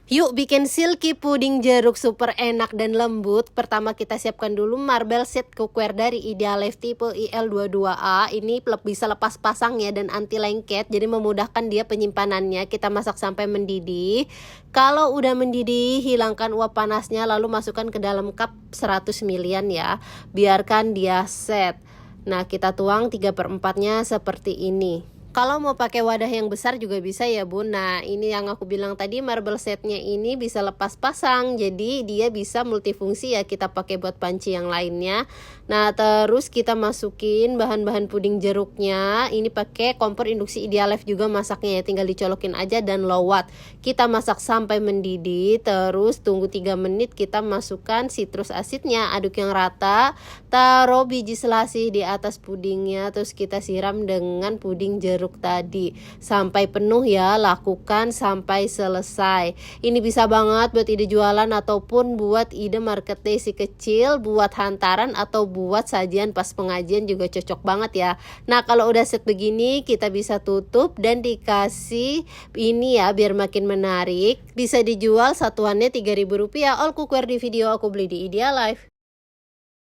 Yuk bikin silky puding jeruk super enak dan lembut. Pertama kita siapkan dulu marble set cookware dari Idealife tipe IL22A. Ini bisa lepas pasang ya dan anti lengket, jadi memudahkan dia penyimpanannya. Kita masak sampai mendidih. Kalau udah mendidih, hilangkan uap panasnya lalu masukkan ke dalam cup 100 ml ya. Biarkan dia set. Nah, kita tuang 3/4-nya seperti ini. Kalau mau pakai wadah yang besar juga bisa ya Bun. Nah ini yang aku bilang tadi, marble setnya ini bisa lepas pasang, jadi dia bisa multifungsi ya, kita pakai buat panci yang lainnya. Nah terus kita masukin bahan-bahan puding jeruknya. Ini pakai kompor induksi Idealife juga masaknya ya, tinggal dicolokin aja dan low watt. Kita masak sampai mendidih, terus tunggu 3 menit. Kita masukkan citrus acidnya, aduk yang rata, taruh biji selasih di atas pudingnya, terus kita siram dengan puding jeruk tadi sampai penuh ya, lakukan sampai selesai. Ini bisa banget buat ide jualan ataupun buat ide market day si kecil, buat hantaran atau buat sajian pas pengajian juga cocok banget ya. Nah kalau udah set begini kita bisa tutup dan dikasih ini ya biar makin menarik. Bisa dijual satuannya Rp3.000. All cookware di video aku beli di Idealife.